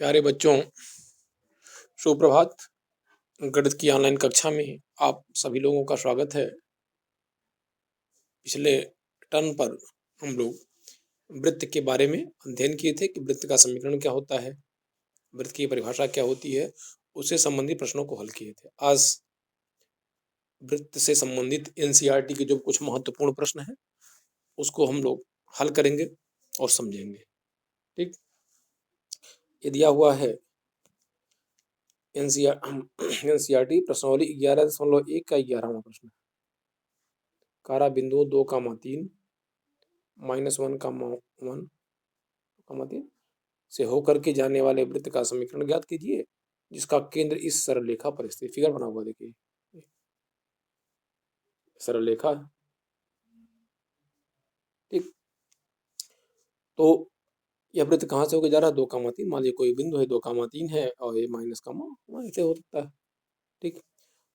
प्यारे बच्चों, सुप्रभात। गणित की ऑनलाइन कक्षा में आप सभी लोगों का स्वागत है। पिछले टर्म पर हम लोग वृत्त के बारे में अध्ययन किए थे कि वृत्त का समीकरण क्या होता है, वृत्त की परिभाषा क्या होती है, उससे संबंधित प्रश्नों को हल किए थे। आज वृत्त से संबंधित एनसीईआरटी के जो कुछ महत्वपूर्ण प्रश्न हैं उसको हम लोग हल करेंगे और समझेंगे। ठीक, ये दिया हुआ है एनसीईआरटी प्रश्नावली 11.1 का 11वां प्रश्न। कारा बिंदुओं 2, 3 -1, 1, 3 से होकर के जाने वाले वृत्त का समीकरण ज्ञात कीजिए जिसका केंद्र इस सरल रेखा पर स्थित। फिगर बना हुआ देखिए, सरल रेखा है। ठीक, तो यह वृत्त कहाँ से होकर जा रहा है? 2, 3। मान लीजिए कोई बिंदु है 2, 3 है और ये माइनस का मान ऐसे हो सकता है। ठीक,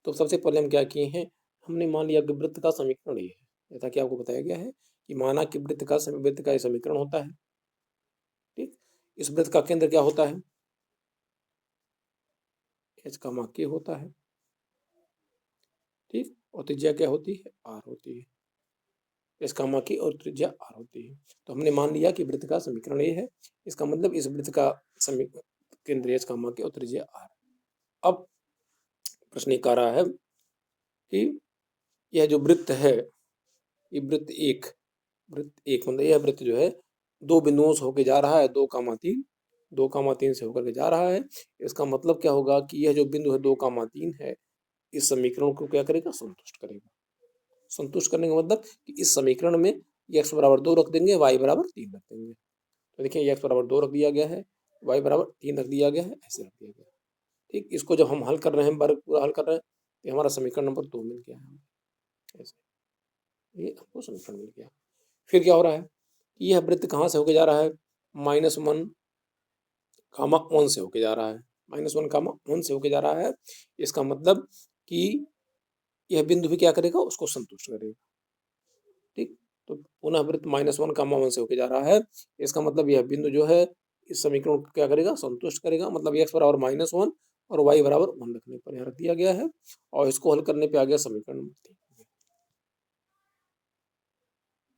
तो सबसे पहले हम क्या किए हैं, हमने मान लिया कि वृत्त का समीकरण ये है, जैसा कि आपको बताया गया है कि माना कि वृत्त का ये समीकरण होता है। ठीक, इस वृत्त का केंद्र क्या होता है? एच का मान के होता है। ठीक, और त्रिज्या क्या होती है? आर होती है। इसका मान की और त्रिज्या आर होती है। तो हमने मान लिया कि वृत्त का समीकरण ये है। इसका मतलब इस वृत्त का समीकरण केंद्र एच का मान की और त्रिज्या आर। अब प्रश्न एक आ रहा है कि यह जो वृत्त है, ये वृत्त एक मतलब यह वृत्त जो है दो बिंदुओं से होकर जा रहा है, 2, 3 से होकर के जा रहा है। इसका मतलब क्या होगा कि यह जो बिंदु है 2, 3 है, इस समीकरण को क्या करेगा? संतुष्ट करेगा। संतुष्ट करने का मतलब कि इस समीकरण में x बराबर 2 रख देंगे, y बराबर 3 रख देंगे। तो देखिए x बराबर 2 रख दिया गया है, y बराबर 3 रख दिया गया है, ऐसे रख दिया गया है। ठीक, इसको जब हम हल कर रहे हैं, वर्ग पूरा हल कर रहे हैं, तो हमारा समीकरण नंबर 2 मिल गया है। ऐसे ये हमको समीकरण मिल गया। फिर क्या हो रहा है कि यह वृत्त कहाँ से होकर जा रहा है? -1, 1 से होकर जा रहा है। -1, 1 से होकर जा रहा है। इसका मतलब कि यह बिंदु भी क्या करेगा? उसको संतुष्ट करेगा। ठीक, तो पुनः वृत्त -1, 1 से होकर जा रहा है। इसका मतलब यह बिंदु जो है इस समीकरण को क्या करेगा? संतुष्ट करेगा। मतलब x बराबर -1 और y बराबर 1 रखने पर यहाँ रख दिया गया है और इसको हल करने पे आ गया समीकरण नंबर 3।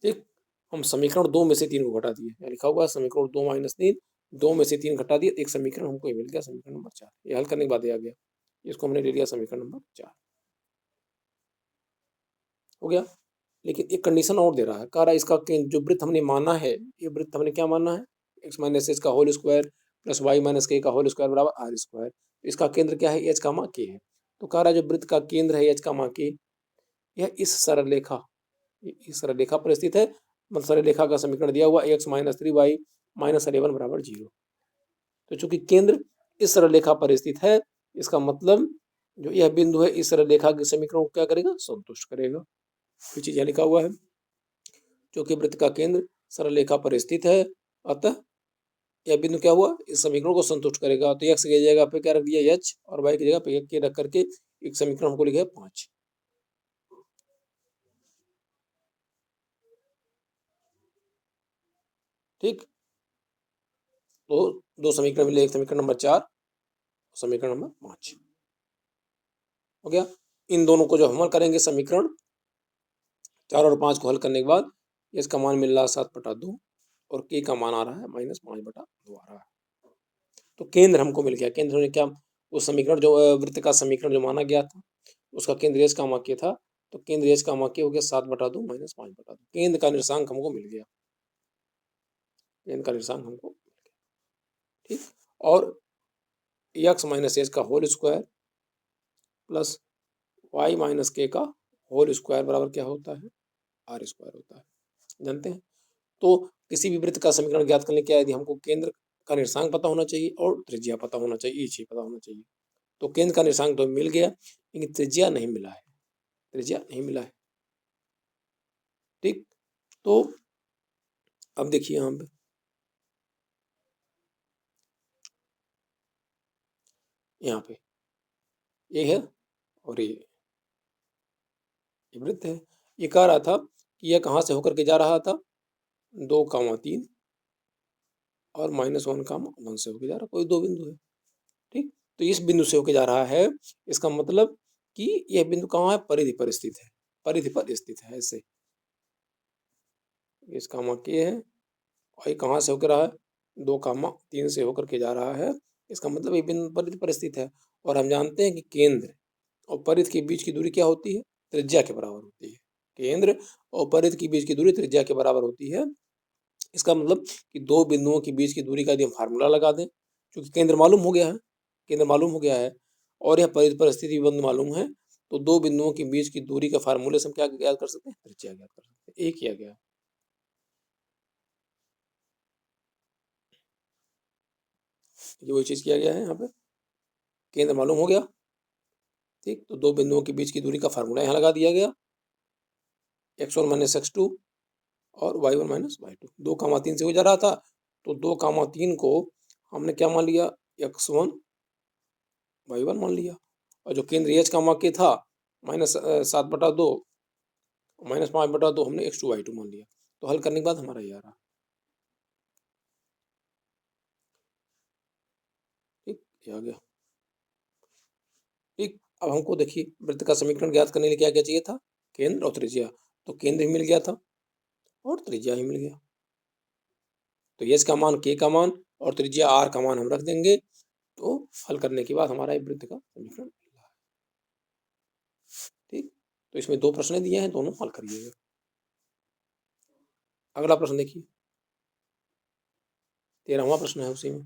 ठीक, हम समीकरण 2 में से 3 को घटा दिए। लिखा हुआ है समीकरण 2 - 3, 2 में से 3 घटा दिए, एक समीकरण हमको ये मिल गया, समीकरण नंबर 4। ये हल करने के बाद ये आ गया, इसको हमने ले लिया समीकरण नंबर 4। हो गया। लेकिन एक कंडीशन और दे रहा है, कह रहा है इसका जो वृत्त हमने माना है, ये वृत्त हमने क्या माना है? x - h का whole square plus y - k का होल स्क्वायर बराबर आर स्क्वायर। इसका केंद्र क्या है? h का मान k है। तो कह रहा है जो वृत्त का केंद्र है h का मान k, यह इस सरल रेखा पर स्थित है। मतलब सरल रेखा का समीकरण दिया हुआ x - 3y - 11 बराबर 0। तो चूंकि केंद्र इस सरल रेखा पर स्थित है, इसका मतलब जो यह बिंदु है इस सरल रेखा के समीकरण को क्या करेगा? संतुष्ट करेगा। कोई चीज यहाँ लिखा हुआ है, क्योंकि वृत्त का केंद्र सरल रेखा पर स्थित है, अतः यह बिंदु क्या हुआ? इस समीकरण को संतुष्ट करेगा। तो x की जगह पे क्या रख दिया? h, और y की जगह पे k रख करके एक समीकरण हमको लिखा है 5। ठीक, तो दो समीकरण मिले, एक समीकरण नंबर 4, समीकरण नंबर 5। हो गया। इन दोनों को जो हम हल करेंगे, समीकरण 4 और 5 को हल करने के बाद इसका मान मिल रहा है 7/2 और k का मान आ रहा है -5/2 आ रहा है। तो केंद्र हमको मिल गया। केंद्र ने क्या? उस समीकरण जो वृत्त का समीकरण जो माना गया था, उसका केंद्र एच का मान k था। तो केंद्र एच का मान k हो गया 7/2 -5/2। केंद्र का निर्देशांक हमको मिल गया। केंद्र का निर्देशांक हमको मिल गया। ठीक, और x - h का whole square plus y - k का होल स्क्वायर बराबर क्या होता है? आर स्क्वायर होता है। जानते हैं? तो किसी भी वृत्त का समीकरण ज्ञात करने के लिए हमको केंद्र का निर्देशांक पता होना चाहिए और त्रिज्या पता होना चाहिए, ये चीज पता होना चाहिए। तो केंद्र का निर्देशांक तो मिल गया, लेकिन त्रिज्या नहीं मिला है। त्रिज्या नहीं मिला है। ठीक, तो अब देखिए यहाँ पे ये है और ये वृत्त है। ये कह रहा था कि यह कहाँ से होकर के जा रहा था? 2, 3 और -1, 1 से होके जा रहा है, कोई दो बिंदु है। ठीक, तो इस बिंदु से होके जा रहा है, इसका मतलब कि यह बिंदु कहाँ है, परिधि पर स्थित है, परिधि पर स्थित है। ऐसे इसका मतलब ये है, और ये कहाँ से होकर रहा है, 2, 3 से होकर के जा रहा है, इसका मतलब ये बिंदु परिधि पर स्थित है। और हम जानते हैं कि केंद्र और परिधि के बीच की दूरी क्या होती है, त्रिज्या के बराबर होती है। केंद्र और परिधि के बीच की दूरी त्रिज्या के बराबर होती है। इसका मतलब कि दो बिंदुओं के बीच की दूरी का यदि हम फार्मूला लगा दें, क्योंकि केंद्र मालूम हो गया है, केंद्र मालूम हो गया है और यह परिधि पर स्थिति बिंदु मालूम है, तो दो बिंदुओं के बीच की दूरी का फार्मूले से हम क्या ज्ञात कर सकते हैं, त्रिज्या ज्ञात कर सकते हैं। एक किया गया, ये वही चीज किया गया है यहाँ पे, केंद्र मालूम हो गया। ठीक, तो दो बिंदुओं के बीच की दूरी का फार्मूला यहाँ लगा दिया गया, x1 - x2 और y1 - y2। 2, 3 से हो जा रहा था, तो 2, 3 को हमने क्या मान लिया, x1 y1 मान लिया। और जो केंद्र एच का मान के था -7/2 -5/2 हमने x2 y2 मान लिया। तो हल करने के बाद हमारा ये आ रहा। ठीक, ये आ गया। ठीक, अब हमको देखिए वृत्त का समीकरण ज्ञात करने के लिए क्या क्या चाहिए था, केंद्र और त्रिज्या। तो केंद्र ही मिल गया था और त्रिज्या ही मिल गया। तो एच का मान, के का मान और त्रिज्या आर का मान हम रख देंगे, तो हल करने के बाद हमारा वृत्त का समीकरण मिल रहा है। ठीक, तो इसमें दो प्रश्न दिए हैं, दोनों हल करिएगा। अगला प्रश्न देखिए, 13वां प्रश्न है उसी में।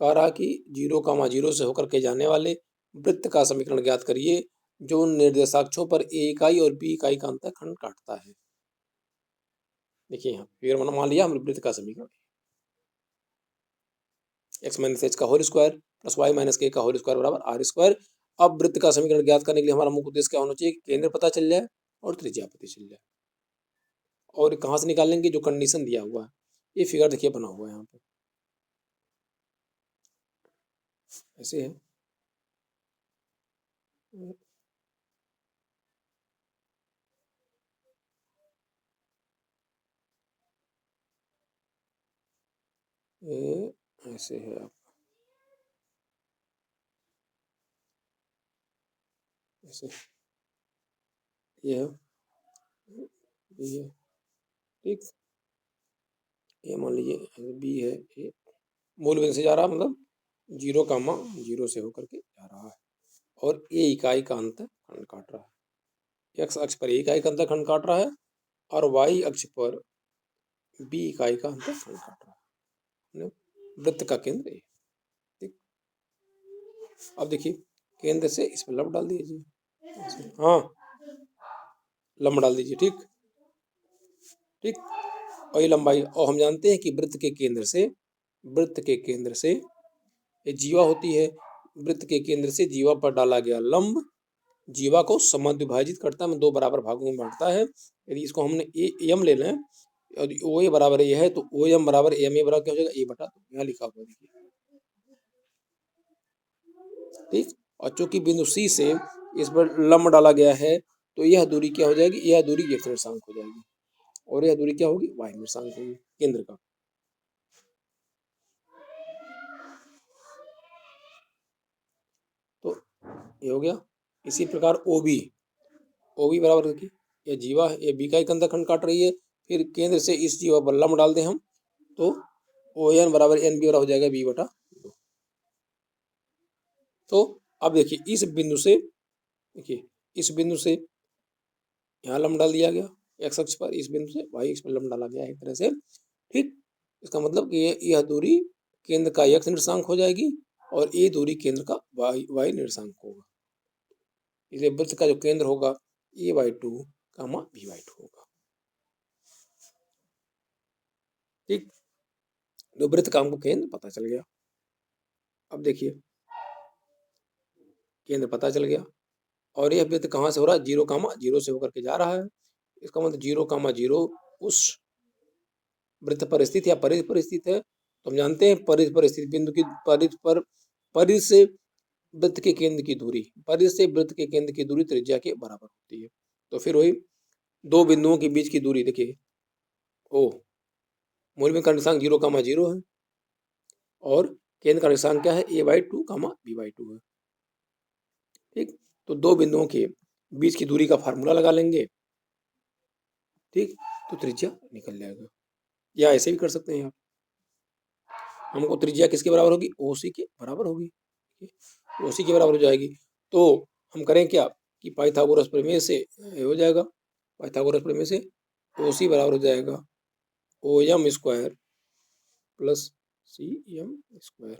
कह रहा कि 0, 0 से होकर के जाने वाले वृत्त का समीकरण ज्ञात करिए जो उन निर्देशाक्षों पर ए इकाई और बी इकाई का अंतःखंड काटता है। देखिए यहाँ फिर मैंने मान लिया हम वृत्त का समीकरण x - h का whole square plus y - k का होल स्क्वायर बराबर r²। अब वृत्त का समीकरण ज्ञात करने के लिए हमारा मुख्य उद्देश्य क्या होना चाहिए, केंद्र पता चल जाए और त्रिज्या पता चल जाए। और कहाँ से निकालेंगे, जो कंडीशन दिया हुआ है, ये फिगर देखिए बना हुआ है यहाँ पे, ऐसे है। ये ऐसे है, आप ऐसे ये है, ये है। ठीक, ये मान लीजिए बी है, ये मूल बिंदु से जा रहा है, मतलब 0, 0 से होकर के जा रहा है और ए इकाई का अंतःखंड काट रहा है। एक्स अक्ष पर ए इकाई का अंतःखंड काट रहा है और वाई अक्ष पर बी इकाई का अंतःखंड काट रहा है। वृत्त का केंद्र ए। ठीक, अब देखिए केंद्र से इस पर लंब डाल दीजिए, हाँ लंब डाल दीजिए। ठीक, ठीक, और ये लंबाई, और हम जानते हैं कि वृत्त के केंद्र से ये जीवा होती है, वृत्त के केंद्र से जीवा पर डाला गया लंब जीवा को समद्विभाजित करता है, दो बराबर भागों में बांटता है। यदि इसको हमने ए एम ले लें, यदि ओ ए बराबर ए है तो ओ एम बराबर एम ए बराबर क्या हो जाएगा, ए बटा दो, यहाँ लिखा हुआ देखिए। ठीक, और चूंकि बिंदु सी से इस पर लंब डाला गया है, तो यह दूरी क्या हो जाएगी, यह दूरी x निर्देशांक हो जाएगी और यह दूरी क्या होगी, y निर्देशांक होगी केंद्र का। तो ये हो गया। इसी प्रकार OB बराबर देखिए, ये जीवा है, ये बी का एक अंतःखंड काट रही है, फिर केंद्र से इस जीवा पर लंब डाल दें हम, तो ON बराबर NB बराबर हो जाएगा B/2। तो अब देखिए इस बिंदु से, देखिए इस बिंदु से यहाँ लंब डाल दिया गया x अक्ष पर, इस बिंदु से y अक्ष पर लंब डाला गया है एक तरह से। ठीक, इसका मतलब कि यह दूरी केंद्र का x निर्देशांक हो जाएगी और ये दूरी केंद्र का y निर्देशांक होगा। इसलिए वृत्त का जो केंद्र होगा a/2, b/2 होगा। ठीक, तो वृत्त का हमको केंद्र पता चल गया। अब देखिए केंद्र पता चल गया और यह वृत्त कहाँ से हो रहा है, 0, 0 से होकर के जा रहा है। इसका मतलब 0, 0 उस वृत्त पर स्थित या परिधि पर स्थित है। तो हम जानते हैं परिधि पर स्थित बिंदु की परिधि से वृत्त के केंद्र की दूरी, परिधि से वृत्त के केंद्र की दूरी त्रिज्या के बराबर होती है। तो फिर वही दो बिंदुओं के बीच की दूरी देखिए, ओ मूल का निर्देशांक 0, 0 है और केंद्र का निर्देशांक क्या है, a/2, b/2 है। ठीक, तो दो बिंदुओं के बीच की दूरी का फार्मूला लगा लेंगे। ठीक, तो त्रिज्या निकल जाएगा, या ऐसे भी कर सकते हैं आप। हमको त्रिज्या किसके बराबर होगी, OC के बराबर होगी। OC के बराबर हो जाएगी, तो हम करें क्या कि पाइथागोरस प्रमेय से हो जाएगा, पाइथागोरस प्रमेय से OC बराबर हो जाएगा OM² प्लस CM²।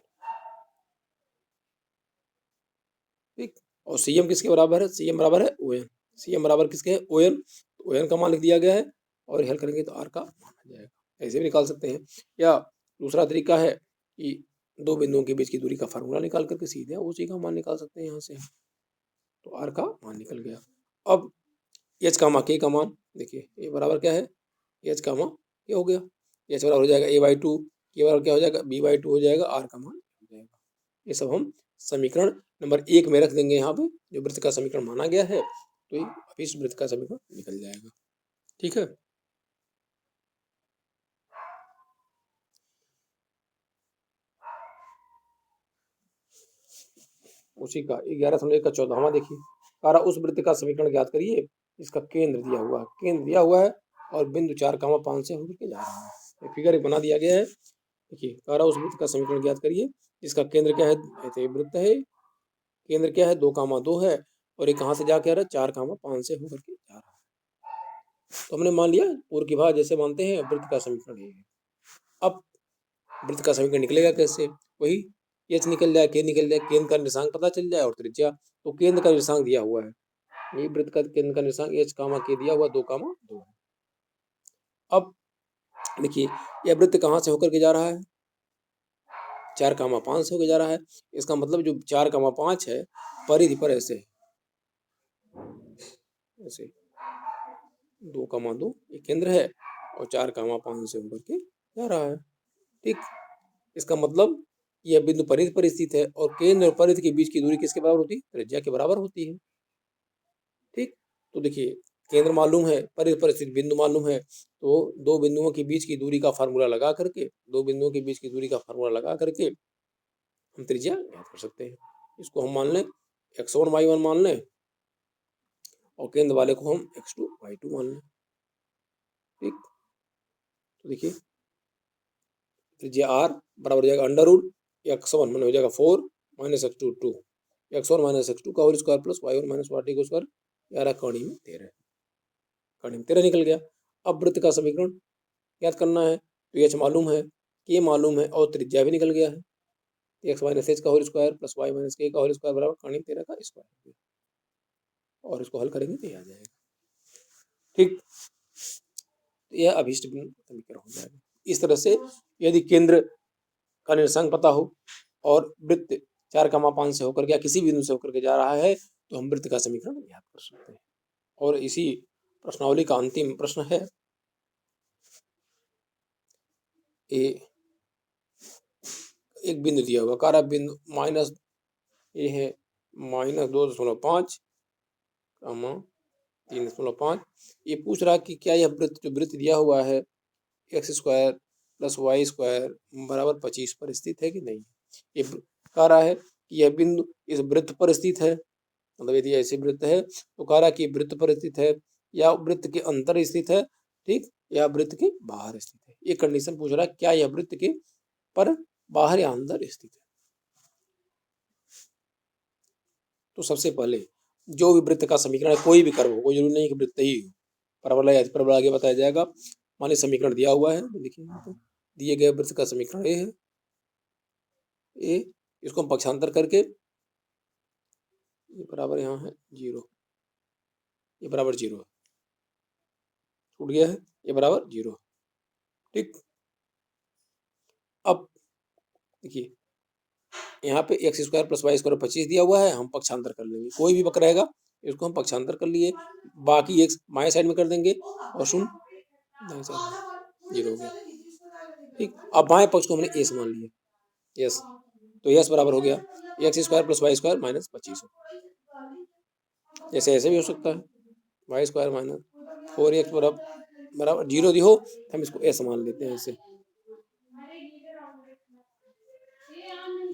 ठीक, और CM किसके बराबर है, CM बराबर है ON। CM बराबर किसके है, ON। तो ON का मान लिख दिया गया है और हल करेंगे तो R का मान आ जाएगा। ऐसे भी निकाल सकते हैं, या दूसरा तरीका है कि दो बिंदुओं के बीच की दूरी का फार्मूला निकाल करके सीधे OC का मान निकाल सकते हैं यहाँ से, तो R का मान निकल गया। अब H कामा K का मान देखिए, ये बराबर क्या है, H कामा K हो गया, H बराबर हो जाएगा a/2, K बराबर क्या हो जाएगा, b/2 हो जाएगा, R का मान हो जाएगा। ये सब हम समीकरण नंबर 1 में रख देंगे, यहाँ पे जो वृत्त का समीकरण माना गया है, तो ये इस वृत्त का समीकरण निकल जाएगा। ठीक है, उसी का 11 का 14वां देखिए, कारा उस वृत्त का समीकरण ज्ञात करिए इसका केंद्र दिया हुआ है, केंद्र दिया हुआ है और बिंदु 4, 5 से होकर के जा रहा है। फिगर एक बना दिया गया है। देखिए, कारा उस वृत्त का समीकरण ज्ञात करिए, इसका केंद्र क्या है, ऐसे वृत्त है, केंद्र क्या है 2, 2 है, और ये कहाँ से जा के आ रहा है, 4, 5 से होकर के जा रहा है। तो हमने मान लिया पूर्व की भाग जैसे मानते हैं, वृत्त का समीकरण ये है। अब वृत्त का समीकरण निकलेगा कैसे, वही एच निकल जाए, के निकल जाए, केंद्र का निर्देशांक पता चल जाए और त्रिज्या। तो केंद्र का निर्देशांक दिया हुआ है, ये वृत्त का केंद्र का निर्देशांक H, के दिया हुआ 2, 2 है। अब देखिए, यह वृत्त कहाँ से होकर के जा रहा है, 4, 5 से होकर जा रहा है। इसका मतलब जो 4, 5 है परिधि पर ऐसे ऐसे 2, 2 ये केंद्र है और 4, 5 से होकर के जा रहा है। ठीक, इसका मतलब यह बिंदु परिधि पर स्थित है और केंद्र और परिधि के बीच की दूरी किसके बराबर होती है, त्रिज्या के बराबर होती है। ठीक, तो देखिए, केंद्र मालूम है, परिधि पर स्थित बिंदु मालूम है, तो दो बिंदुओं के बीच की दूरी का फार्मूला लगा करके, दो बिंदुओं के बीच की दूरी का फार्मूला लगा करके हम त्रिज्या ज्ञात कर सकते हैं। इसको हम मान लें x1 y1 मान लें और केंद्र वाले को हम x2 y2 मान लें। ठीक, तो देखिए त्रिज्या r बराबर हो जाएगा √x1 मान हो जाएगा 4 - x2 2, x1 - x2 का whole square plus y1 - y2 का स्क्वायर, 11 कौड़ी में 13, कौड़ी में 13 निकल गया। अब वृत्त का समीकरण ज्ञात करना है, तो h मालूम है, k मालूम है और त्रिज्या भी निकल गया है। x - h का whole square plus y - k का होल स्क्वायर बराबर कौड़ी में 13 का स्क्वायर, और इसको हल करेंगे तो ये आ जाएगा। ठीक, तो यह अभीष्ट बिंदु समीकरण हो जाएगा। इस तरह से यदि केंद्र का निर्देशांक पता हो और वृत्त 4, 5 से होकर के या किसी बिंदु से होकर के जा रहा है, तो हम वृत्त का समीकरण ज्ञात कर सकते हैं। और इसी प्रश्नावली का अंतिम प्रश्न है, एक बिंदु दिया हुआ, कार्य बिंदु माइनस ये है -2.5, 3.5। ये पूछ रहा है कि क्या यह वृत्त जो वृत्त दिया हुआ है x² + y² बराबर 25 पर स्थित है कि नहीं। ये कह रहा है कि यह बिंदु इस वृत्त पर स्थित है, मतलब यदि ऐसे वृत्त है तो कह रहा है कि वृत्त पर स्थित है या वृत्त के अंदर स्थित है, ठीक, या वृत्त के बाहर स्थित है। ये कंडीशन पूछ रहा है, क्या यह वृत्त के पर बाहर या अंदर स्थित है। तो सबसे पहले जो भी वृत्त का समीकरण है, कोई भी कर्व हो, कोई जरूरी नहीं कि वृत्त ही हो, परवलय या परवलय आगे बताया जाएगा। माने समीकरण दिया हुआ है, देखिए तो दिए गए वृत्त का समीकरण ये है, ए, इसको हम पक्षांतर करके ये बराबर यहाँ है 0, ये बराबर 0 है, छूट गया है, ये बराबर 0। ठीक, अब देखिए यहाँ पे x² + y² 25 दिया हुआ है, हम पक्षांतर कर लेंगे, कोई भी वक्र रहेगा इसको हम पक्षांतर कर लिए, बाकी x बाएं साइड में कर देंगे और 0 दाएं साइड 0 हो गया। ठीक, अब बाएं पक्ष को हमने s मान लिया, s, तो s बराबर हो गया x² + y² -25। जैसे ऐसे भी हो सकता है, y² - 4x बराबर 0 दी हो, हम इसको s मान लेते हैं ऐसे,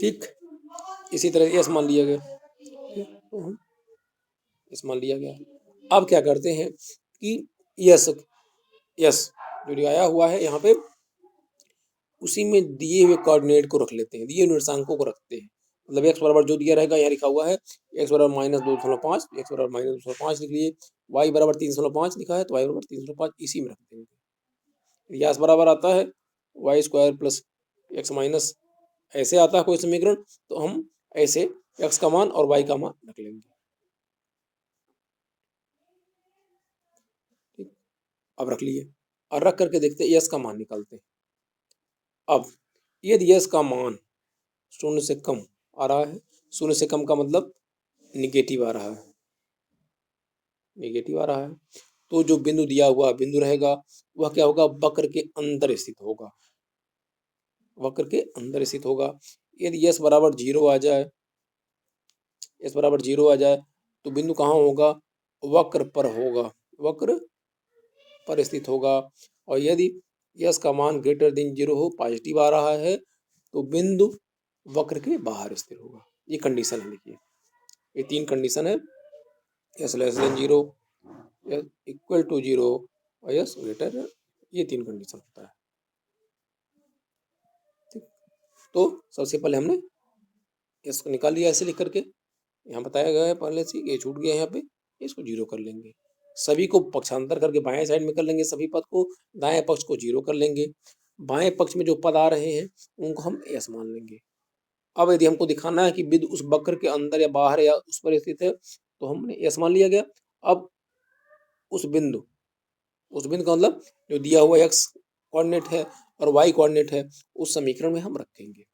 ठीक, इसी तरह यस मान लिया गया, तो हम यस मान लिया गया। अब क्या करते हैं कि यस यस जो आया हुआ है यहाँ पे उसी में दिए हुए कोऑर्डिनेट को रख लेते हैं, दिए हुए निर्देशांकों को रखते हैं। मतलब एक्स बराबर जो दिया रहेगा यहाँ लिखा हुआ है एक्स बराबर -2.5, एक्स बराबर -2.5 लिख लिए, वाई बराबर 3.5 लिखा है तो वाई बराबर 3.5 इसी में रख देंगे। यस बराबर आता है y square plus x minus, ऐसे आता है कोई समीकरण तो हम ऐसे एक्स का मान और वाई का मान रख लेंगे। ठीक, अब रख लिए और रख करके देखते हैं यस का मान निकालते हैं। अब यदि यस का मान 0 से कम आ रहा है, 0 से कम का मतलब निगेटिव आ रहा है, निगेटिव आ रहा है, तो जो बिंदु दिया हुआ बिंदु रहेगा वह क्या होगा, वक्र के अंदर स्थित होगा, वक्र के अंदर स्थित होगा। यदि यस बराबर 0 आ जाए, यस बराबर 0 आ जाए तो बिंदु कहाँ होगा, वक्र पर होगा, वक्र पर स्थित होगा। और यदि यस का मान ग्रेटर देन 0 हो, पॉजिटिव आ रहा है, तो बिंदु वक्र के बाहर स्थित होगा। ये कंडीशन है, लिखिए ये 3 कंडीशन है, yes less than 0, yes equal to 0 और यस ग्रेटर, ये 3 कंडीशन होता है। ठीक, तो सबसे पहले हमने यस को निकाल लिया ऐसे लिख करके, यहाँ बताया गया है पहले से, ये छूट गया यहाँ पे, इसको 0 कर लेंगे, सभी को पक्षांतर करके बाएं साइड में कर लेंगे, सभी पद को, दाएं पक्ष को 0 कर लेंगे, बाएं पक्ष में जो पद आ रहे हैं उनको हम यस मान लेंगे। अब यदि हमको दिखाना है कि बिंदु उस वक्र के अंदर या बाहर या उस पर स्थित है तो हमने यस मान लिया गया। अब उस बिंदु का मतलब जो दिया हुआ एक्स कोऑर्डिनेट है और वाई कोऑर्डिनेट है उस समीकरण में हम रखेंगे।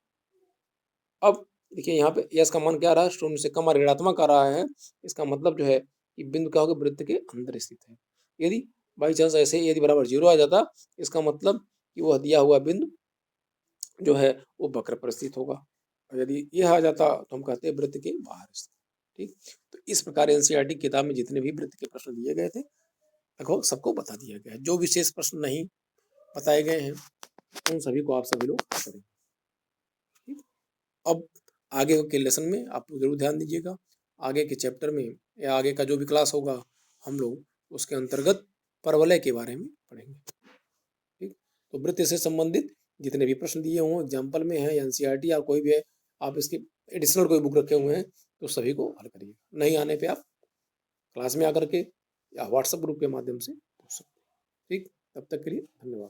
अब देखिए यहाँ पे यस का मान क्या आ रहा है, 0 से कम और ऋणात्मक आ रहा है, इसका मतलब जो है कि बिंदु क्या होगा, वृत्त के अंदर स्थित है। यदि बाई चांस ऐसे यदि बराबर 0 आ जाता, इसका मतलब कि वह दिया हुआ बिंदु जो है वो वक्र पर स्थित होगा, और यदि यह आ जाता तो हम कहते हैं वृत्त के बाहर स्थित। ठीक, तो इस प्रकार एनसीईआरटी किताब में जितने भी वृत्त के प्रश्न दिए गए थे लगभग सबको बता दिया गया है। जो विशेष प्रश्न नहीं बताए गए हैं उन सभी को आप सभी लोग करें। ठीक, अब आगे के लेसन में आप जरूर ध्यान दीजिएगा, आगे के चैप्टर में या आगे का जो भी क्लास होगा हम लोग उसके अंतर्गत परवलय के बारे में पढ़ेंगे। ठीक, तो वृत्त से संबंधित जितने भी प्रश्न दिए हों एग्जाम्पल में है, एनसीईआरटी या कोई भी है, आप इसके एडिशनल कोई बुक रखे हुए हैं तो सभी को हल करिए। नहीं आने पे आप क्लास में आकर के या व्हाट्सएप ग्रुप के माध्यम से पूछ सकते हैं। ठीक, तब तक के लिए धन्यवाद।